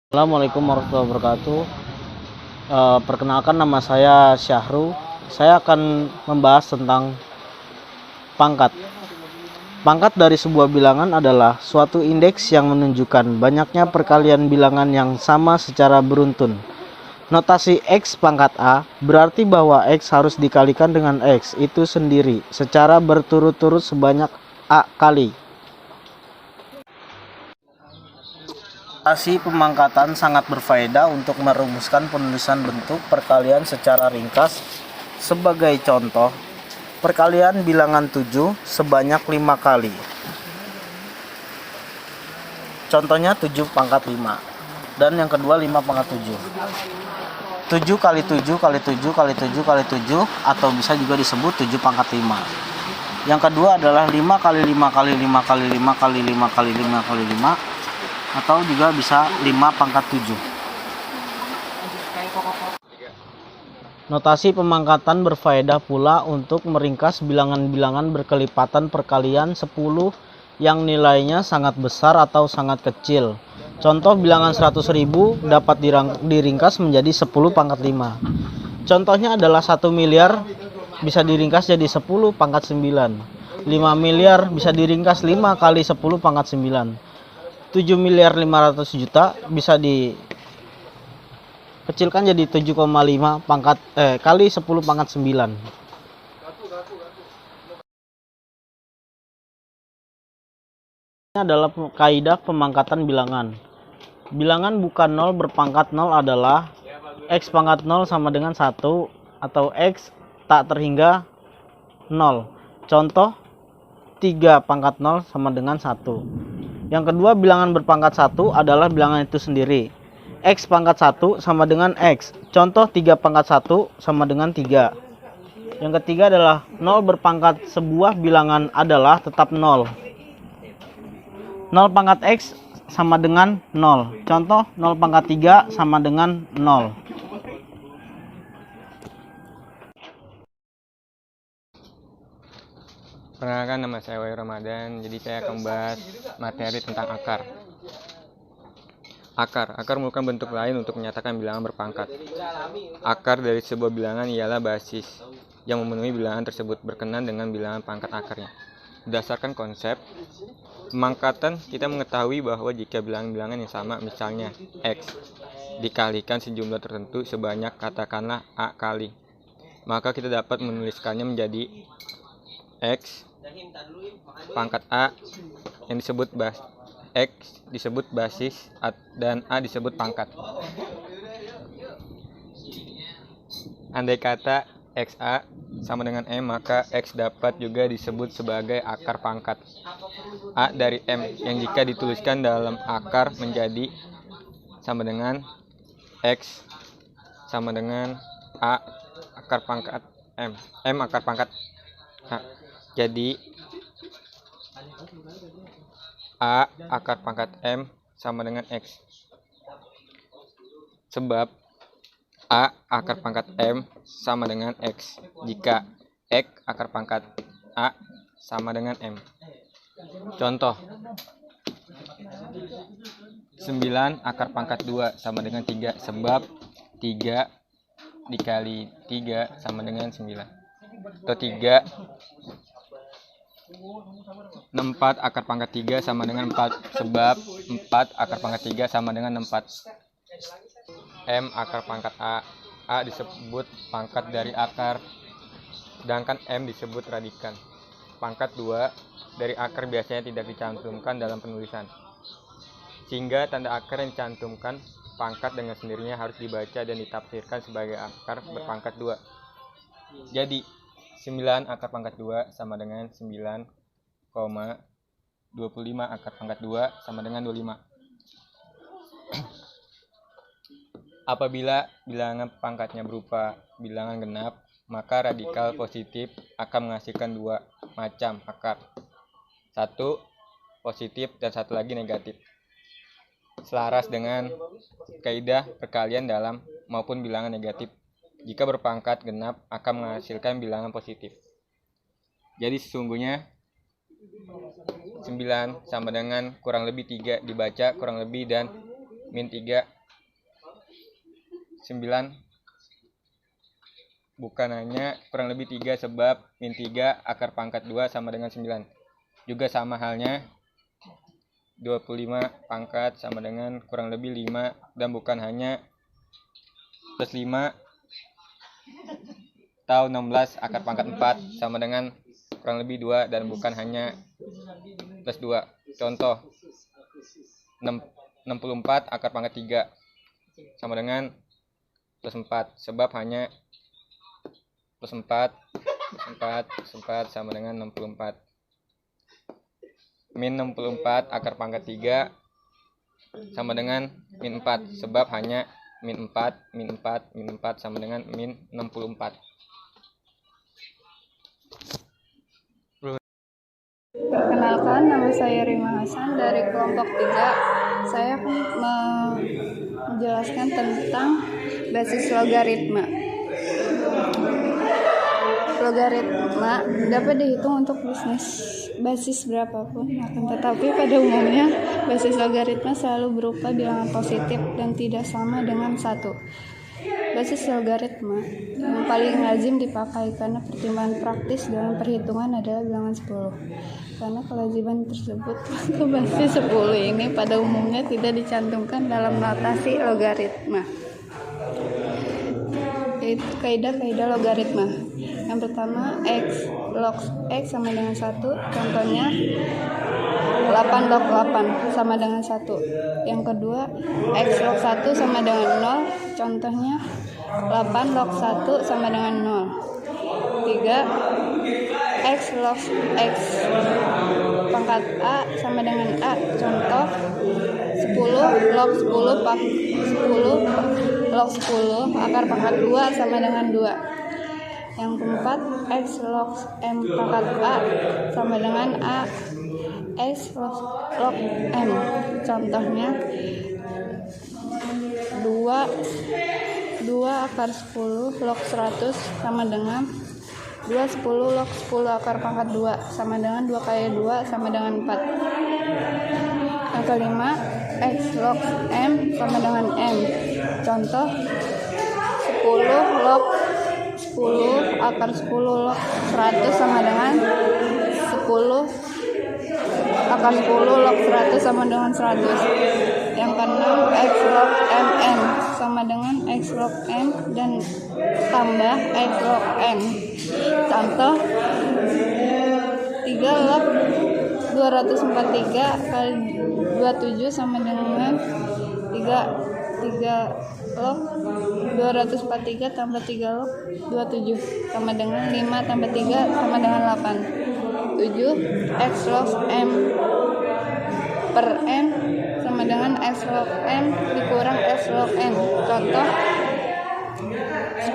Assalamualaikum warahmatullahi wabarakatuh. Perkenalkan, nama saya Syahru. Saya akan membahas tentang pangkat. Pangkat dari sebuah bilangan adalah suatu indeks yang menunjukkan banyaknya perkalian bilangan yang sama secara beruntun. Notasi X pangkat A berarti bahwa X harus dikalikan dengan X itu sendiri secara berturut-turut sebanyak A kali. Notasi pemangkatan sangat berfaedah untuk merumuskan penulisan bentuk perkalian secara ringkas. Sebagai contoh, perkalian bilangan 7 sebanyak 5 kali. Contohnya 7 pangkat 5. Dan yang kedua 5 pangkat 7. 7 kali 7 kali 7 kali 7 kali 7 atau bisa juga disebut 7 pangkat 5. Yang kedua adalah 5 kali 5 kali 5 kali 5 kali 5 kali 5 kali 5 atau juga bisa 5 pangkat 7. Notasi pemangkatan berfaedah pula untuk meringkas bilangan-bilangan berkelipatan perkalian 10 yang nilainya sangat besar atau sangat kecil. Contoh bilangan 100.000 dapat diringkas menjadi 10 pangkat 5. Contohnya adalah 1 miliar bisa diringkas jadi 10 pangkat 9. 5 miliar bisa diringkas 5 kali 10 pangkat 9. 7 miliar 500 juta bisa dikecilkan jadi 7,5 pangkat kali 10 pangkat 9. Ini adalah kaidah pemangkatan bilangan. Bilangan bukan 0 berpangkat 0 adalah X pangkat 0 sama dengan 1 atau X tak terhingga 0. Contoh 3 pangkat 0 sama dengan 1. Yang kedua, bilangan berpangkat 1 adalah bilangan itu sendiri. X pangkat 1 sama dengan X. Contoh 3 pangkat 1 sama dengan 3. Yang ketiga adalah 0 berpangkat sebuah bilangan adalah tetap 0. 0 pangkat X sama dengan 0. Contoh 0 pangkat 3 sama dengan 0. Perkenalkan, nama saya Wahyu Ramadan. Jadi saya akan membahas materi tentang akar. Akar merupakan bentuk lain untuk menyatakan bilangan berpangkat. Akar dari sebuah bilangan ialah basis yang memenuhi bilangan tersebut berkenan dengan bilangan pangkat akarnya. Berdasarkan konsep pemangkatan, kita mengetahui bahwa jika bilangan-bilangan yang sama, misalnya X, dikalikan sejumlah tertentu sebanyak katakanlah A kali, maka kita dapat menuliskannya menjadi X pangkat A yang disebut X disebut basis dan A disebut pangkat. Andai kata XA sama dengan M, maka X dapat juga disebut sebagai akar pangkat A dari M yang jika dituliskan dalam akar menjadi sama dengan X sama dengan A akar pangkat M akar pangkat A. Jadi A akar pangkat M sama dengan X. Sebab A akar pangkat M sama dengan X jika X akar pangkat A sama dengan M. Contoh 9 akar pangkat 2 sama dengan 3, sebab 3 dikali 3 sama dengan 9. Atau 3 4 akar pangkat 3 sama dengan 4, sebab 4 akar pangkat 3 sama dengan 4. M akar pangkat A. A disebut pangkat dari akar, sedangkan M disebut radikan. Pangkat 2 dari akar biasanya tidak dicantumkan dalam penulisan, sehingga tanda akar yang dicantumkan pangkat dengan sendirinya harus dibaca dan ditafsirkan sebagai akar berpangkat 2. Jadi 9 akar pangkat 2 sama dengan 9,25 akar pangkat 2 sama dengan 25. Apabila bilangan pangkatnya berupa bilangan genap, maka radikal positif akan menghasilkan dua macam akar. Satu positif dan satu lagi negatif. Selaras dengan kaidah perkalian dalam maupun bilangan negatif. Jika berpangkat genap akan menghasilkan bilangan positif. Jadi sesungguhnya 9 sama dengan kurang lebih 3 dibaca kurang lebih dan min 3 9 bukan hanya kurang lebih 3 sebab min 3 akar pangkat 2 sama dengan 9. Juga sama halnya 25 pangkat sama dengan kurang lebih 5 dan bukan hanya plus 5 atau 16 akar pangkat 4 sama dengan kurang lebih 2 dan bukan hanya plus 2. Contoh 64 akar pangkat 3 sama dengan plus 4 sebab hanya plus 4 sama dengan 64. Min 64 akar pangkat 3 sama dengan min 4 sebab hanya min 4 sama dengan min 64. Perkenalkan, nama saya Rima Hasan dari kelompok 3. Saya akan menjelaskan tentang basis logaritma. Logaritma dapat dihitung untuk basis berapapun, akan tetapi pada umumnya basis logaritma selalu berupa bilangan positif dan tidak sama dengan 1. Basis logaritma yang paling lazim dipakai karena pertimbangan praktis dalam perhitungan adalah bilangan 10. Karena kelaziman tersebut, maka basis 10 ini pada umumnya tidak dicantumkan dalam notasi logaritma. Yaitu kaidah-kaidah logaritma. Yang pertama, x log x sama dengan 1. Contohnya 8 log 8 sama dengan 1. Yang kedua, x log 1 sama dengan 0. Contohnya 8 log 1 sama dengan 0. 3, x log x pangkat a sama dengan a. Contoh 10 log 10 log 10 akar pangkat 2 sama dengan 2. Yang keempat, x log m pangkat a sama dengan a x log m. Contohnya 2 akar 10 log 100 sama dengan 2 10 log 10 akar pangkat 2 sama dengan 2 kali 2 sama dengan 4. Yang kelima, x log m sama dengan m. Contoh 10 log 10 akar 10 log 100 sama dengan 10 akar 10 log 100 sama dengan 100. Yang keenam, x log mn sama dengan x log m dan tambah x log m. Contoh 3 log 243 kali 27 sama dengan 3 log 243 tambah 3 log 27 sama dengan 5 tambah 3 sama dengan 8. 7 x log m per m sama dengan x log m dikurang x log n. Contoh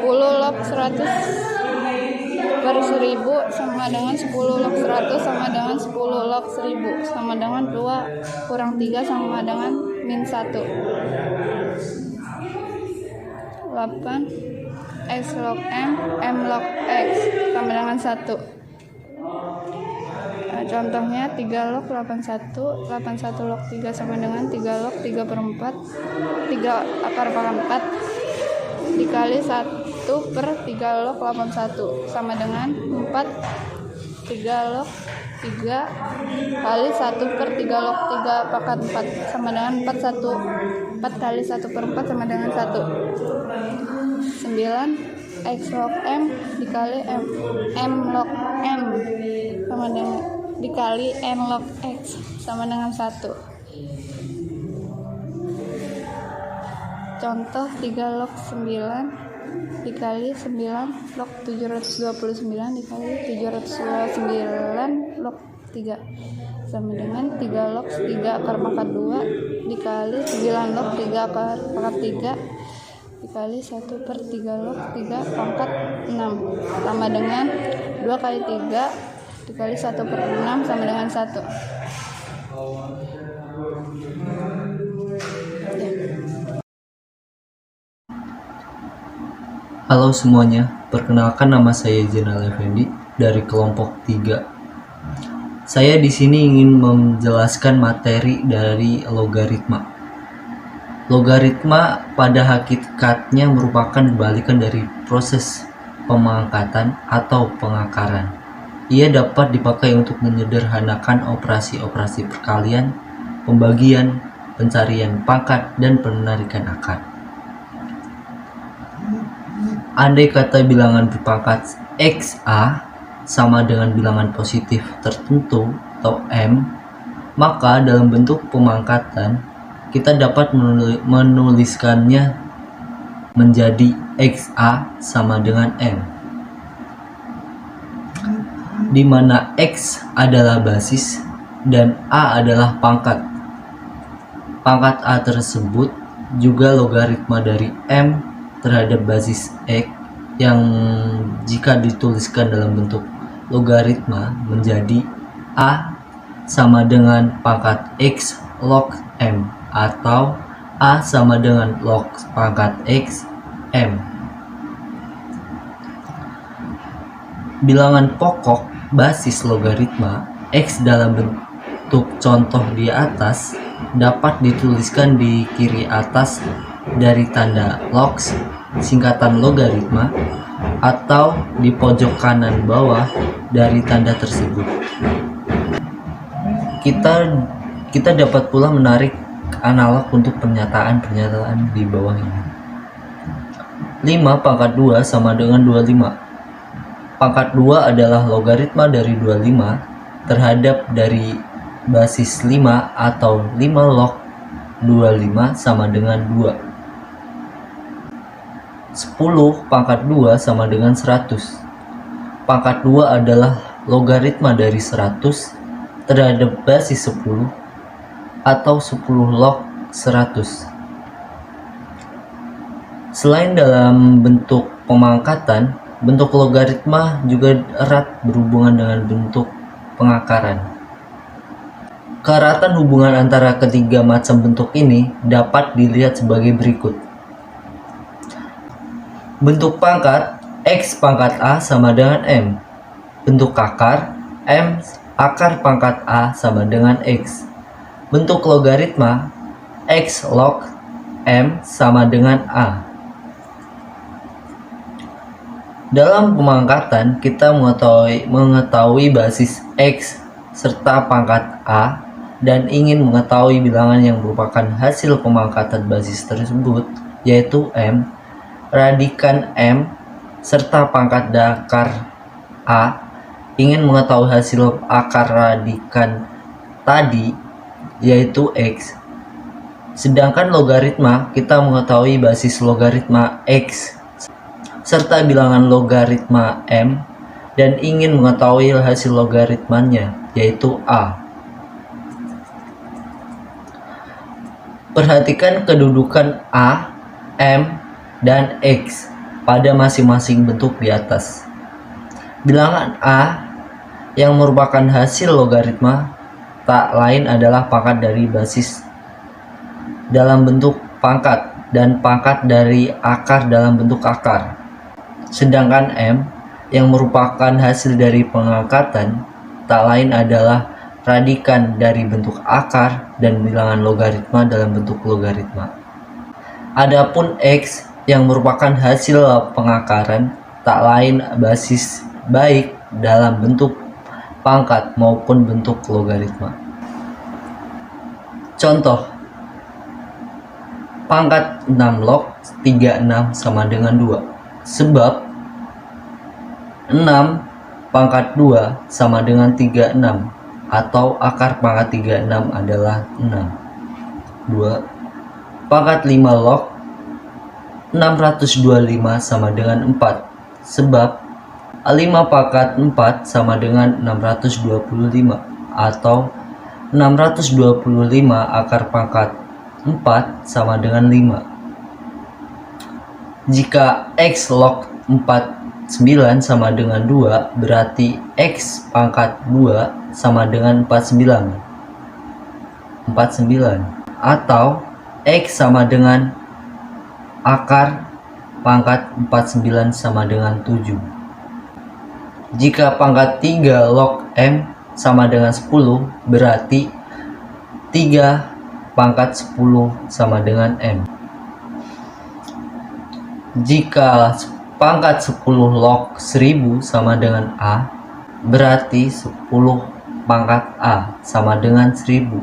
10 log 100 per 1000 sama dengan 10 log 100 sama dengan 10 log 1000 sama dengan 2 kurang 3 sama dengan min 1. 8 x log m log x sama dengan 1. Nah, contohnya 3 log 81 log 3 sama dengan 3 log 3 per 4 3 akar pangkat 4 dikali 1 per 3 log 81 sama dengan 4 3 log 3 kali 1 per 3 log 3 pangkat 4 sama dengan 4 kali 1 per 4 sama dengan 1. 9 x log m dikali m log m sama dengan dikali n log x sama dengan 1. Contoh 3 log 9 dikali 9 log 729 dikali 729 log 3 sama dengan 3 log 3 akar pangkat 2 dikali 9 log 3 akar pangkat 3 dikali 1 per 3 log 3 pangkat 6 sama dengan 2 kali 3 dikali 1 per 6 sama dengan 1. Halo semuanya, perkenalkan nama saya Zainal Effendi dari kelompok 3. Saya di sini ingin menjelaskan materi dari logaritma. Logaritma pada hakikatnya merupakan kebalikan dari proses pemangkatan atau pengakaran. Ia dapat dipakai untuk menyederhanakan operasi-operasi perkalian, pembagian, pencarian pangkat, dan penarikan akar. Andai kata bilangan berpangkat XA sama dengan bilangan positif tertentu atau M, maka dalam bentuk pemangkatan kita dapat menuliskannya menjadi XA sama dengan M, di mana X adalah basis dan A adalah pangkat. Pangkat A tersebut juga logaritma dari M terhadap basis X yang jika dituliskan dalam bentuk logaritma menjadi A sama dengan pangkat X log M atau A sama dengan log pangkat X M. Bilangan pokok basis logaritma X dalam bentuk contoh di atas dapat dituliskan di kiri atas dari tanda logs singkatan logaritma atau di pojok kanan bawah dari tanda tersebut. Kita dapat pula menarik analog untuk pernyataan-pernyataan di bawah ini. 5 pangkat 2 sama dengan 25. Pangkat 2 adalah logaritma dari 25 terhadap dari basis 5 atau 5 log 25 sama dengan 2. 10 pangkat 2 sama dengan 100. Pangkat 2 adalah logaritma dari 100 terhadap basis 10 atau 10 log 100. Selain dalam bentuk pemangkatan, bentuk logaritma juga erat berhubungan dengan bentuk pengakaran. Keeratan hubungan antara ketiga macam bentuk ini dapat dilihat sebagai berikut. Bentuk pangkat X pangkat A sama dengan M. Bentuk akar M akar pangkat A sama dengan X. Bentuk logaritma X log M sama dengan A. Dalam pemangkatan kita mengetahui basis X serta pangkat A dan ingin mengetahui bilangan yang merupakan hasil pemangkatan basis tersebut, yaitu M. Radikan M serta pangkat akar A ingin mengetahui hasil akar radikan tadi, yaitu X. Sedangkan logaritma kita mengetahui basis logaritma X serta bilangan logaritma M dan ingin mengetahui hasil logaritmanya, yaitu A. Perhatikan kedudukan A, M, dan X pada masing-masing bentuk di atas. Bilangan A yang merupakan hasil logaritma tak lain adalah pangkat dari basis dalam bentuk pangkat dan pangkat dari akar dalam bentuk akar. Sedangkan M yang merupakan hasil dari pengangkatan tak lain adalah radikan dari bentuk akar dan bilangan logaritma dalam bentuk logaritma. Adapun X yang merupakan hasil pengakaran tak lain basis baik dalam bentuk pangkat maupun bentuk logaritma. Contoh, pangkat 6 log 36 sama dengan 2. Sebab 6 pangkat 2 sama dengan 36 atau akar pangkat 36 adalah 6. 2 pangkat 5 log 625 sama dengan 4. Sebab 5 pangkat 4 sama dengan 625 atau 625 akar pangkat 4 sama dengan 5. Jika X log 49 sama dengan 2, berarti X pangkat 2 sama dengan 49 atau X sama dengan akar pangkat 49 sama dengan 7. Jika pangkat 3 log M sama dengan 10, berarti 3 pangkat 10 sama dengan M. Jika pangkat 10 log 1000 sama dengan A, berarti 10 pangkat A sama dengan 1000.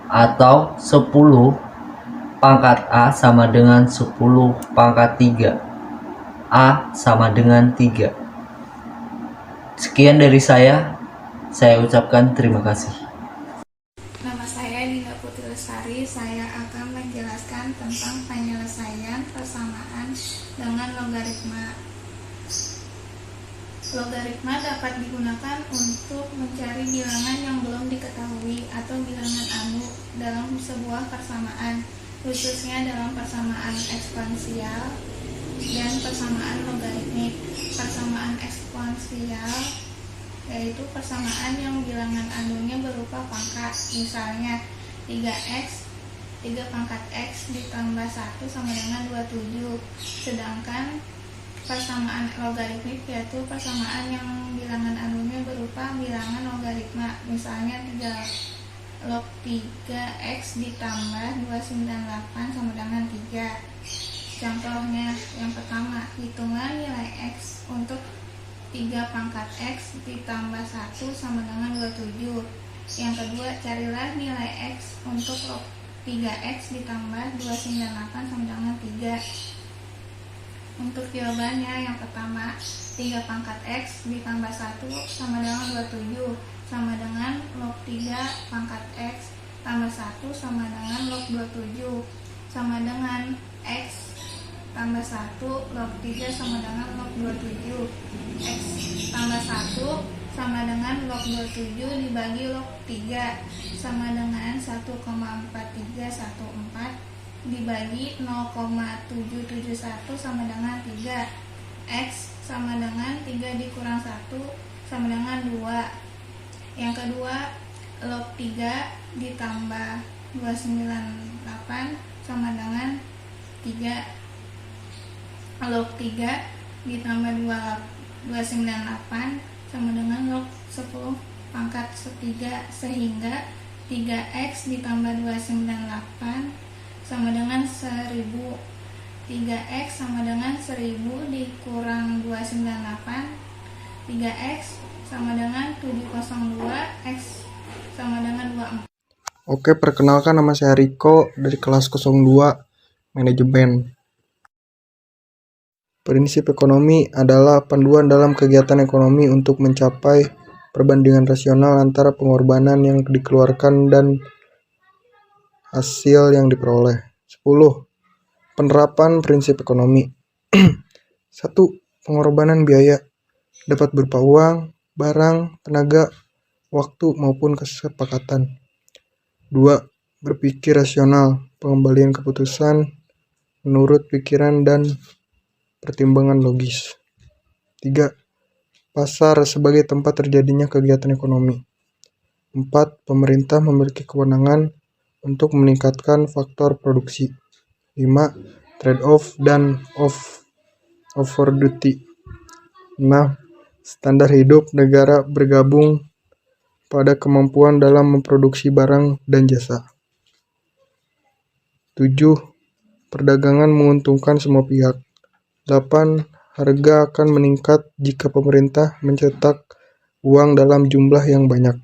Atau 10 pangkat A sama dengan 10 pangkat 3. A sama dengan 3. Sekian dari saya ucapkan terima kasih. Nama saya Dinda Putri Lestari. Saya akan menjelaskan tentang penyelesaian persamaan dengan logaritma. Logaritma dapat digunakan untuk mencari bilangan yang belum diketahui atau bilangan anu dalam sebuah persamaan, khususnya dalam persamaan eksponensial dan persamaan logaritmik. Persamaan eksponensial yaitu persamaan yang bilangan anunya berupa pangkat, misalnya 3x 3 pangkat x ditambah 1 sama dengan 27. Sedangkan persamaan logaritmik yaitu persamaan yang bilangan anunya berupa bilangan logaritma, misalnya 3 log 3x ditambah 298 sama dengan 3. Contohnya yang pertama, hitungan nilai x untuk 3 pangkat x ditambah 1 sama dengan 27. Yang kedua, carilah nilai x untuk log 3x ditambah 298 sama dengan 3. Untuk jawabannya, yang pertama, 3 pangkat x ditambah 1 sama dengan 27 sama dengan log 3 pangkat x tambah 1 sama dengan log 27 sama dengan x tambah 1 log 3 sama dengan log 27. X tambah 1 sama dengan log 27 dibagi log 3 sama dengan 1,4314 dibagi 0,771 sama dengan 3. X sama dengan 3 dikurang 1 sama dengan 2. Yang kedua, log 3 ditambah 298 sama dengan 3. Log 3 ditambah 298 sama dengan log 10 pangkat 3, sehingga 3x ditambah 298 sama dengan 1000. 3x sama dengan 1000 dikurang 298, 3x sama dengan 702, x sama dengan 24. Oke, perkenalkan, nama saya Riko dari kelas 02 Manajemen. Prinsip ekonomi adalah panduan dalam kegiatan ekonomi untuk mencapai perbandingan rasional antara pengorbanan yang dikeluarkan dan hasil yang diperoleh. 10. Penerapan prinsip ekonomi. 1. Pengorbanan biaya dapat berupa uang, barang, tenaga, waktu, maupun kesepakatan. 2. Berpikir rasional, pengembalian keputusan menurut pikiran dan pertimbangan logis. 3. Pasar sebagai tempat terjadinya kegiatan ekonomi. 4. Pemerintah memiliki kewenangan untuk meningkatkan faktor produksi. 5. Trade-off dan overduty. 6. Standar hidup negara bergabung pada kemampuan dalam memproduksi barang dan jasa. 7. Perdagangan menguntungkan semua pihak. 8. Harga akan meningkat jika pemerintah mencetak uang dalam jumlah yang banyak.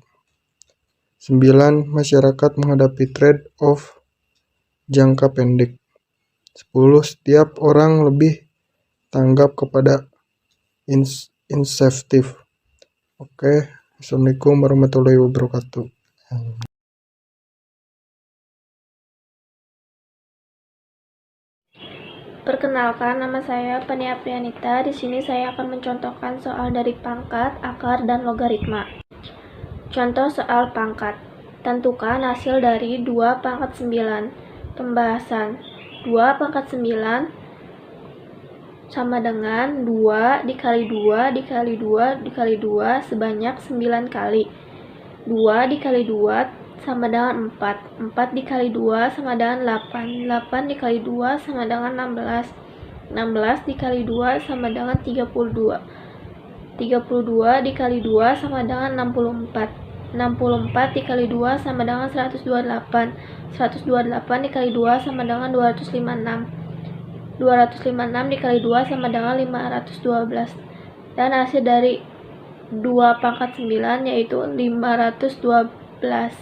9. Masyarakat menghadapi trade-off jangka pendek. 10. Setiap orang lebih tanggap kepada insentif. Oke, Assalamualaikum warahmatullahi wabarakatuh. Perkenalkan, nama saya Pania Prianita. Di sini saya akan mencontohkan soal dari pangkat, akar, dan logaritma. Contoh soal pangkat. Tentukan hasil dari 2 pangkat 9. Pembahasan. 2 pangkat 9 sama dengan 2 dikali 2 dikali 2 dikali 2 sebanyak 9 kali. 2 dikali 2 sama dengan 4. 4 dikali 2 sama dengan 8. 8 dikali 2 sama dengan 16. 16 dikali 2 sama dengan 32. 32 dikali 2 sama dengan 64. 64 dikali 2 sama dengan 128. 128 dikali 2 sama dengan 256. 256 dikali 2 sama dengan 512. Dan hasil dari 2 pangkat 9 yaitu 512.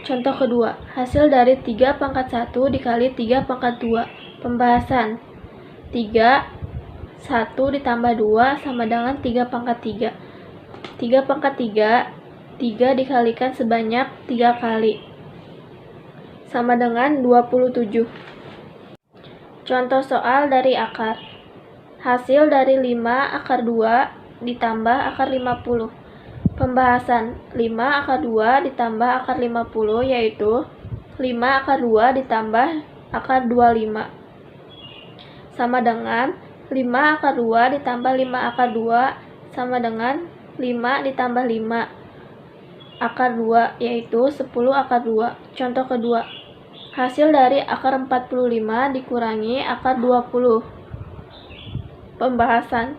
Contoh kedua, hasil dari 3 pangkat 1 dikali 3 pangkat 2. Pembahasan. 3, 1 ditambah 2 sama dengan 3 pangkat 3. 3 pangkat 3, 3 dikalikan sebanyak 3 kali. Sama dengan 27. Contoh soal dari akar. Hasil dari 5 akar 2 ditambah akar 50. Pembahasan. 5 akar 2 ditambah akar 50 yaitu 5 akar 2 ditambah akar 25. Sama dengan 5 akar 2 ditambah 5 akar 2 sama dengan 5 ditambah 5 akar 2 yaitu 10 akar 2. Contoh kedua. Hasil dari akar 45 dikurangi akar 20. Pembahasan.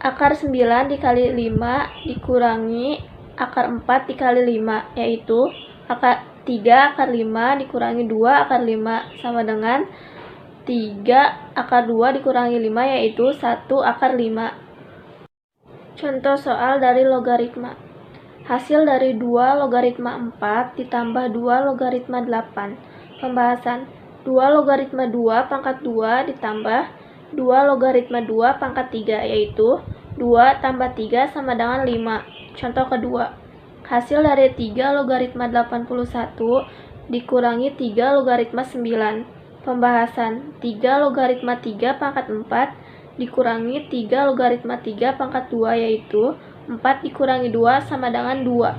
Akar 9 dikali 5 dikurangi akar 4 dikali 5 yaitu akar 3 akar 5 dikurangi 2 akar 5 sama dengan 3 akar 2 dikurangi 5 yaitu 1 akar 5. Contoh soal dari logaritma. Hasil dari 2 logaritma 4 ditambah 2 logaritma 8. Pembahasan. 2 logaritma 2 pangkat 2 ditambah 2 logaritma 2 pangkat 3 yaitu 2 tambah 3 sama dengan 5. Contoh kedua. Hasil dari 3 logaritma 81 dikurangi 3 logaritma 9. Pembahasan. 3 logaritma 3 pangkat 4 dikurangi 3 logaritma 3 pangkat 2 yaitu 4 dikurangi 2 sama dengan 2.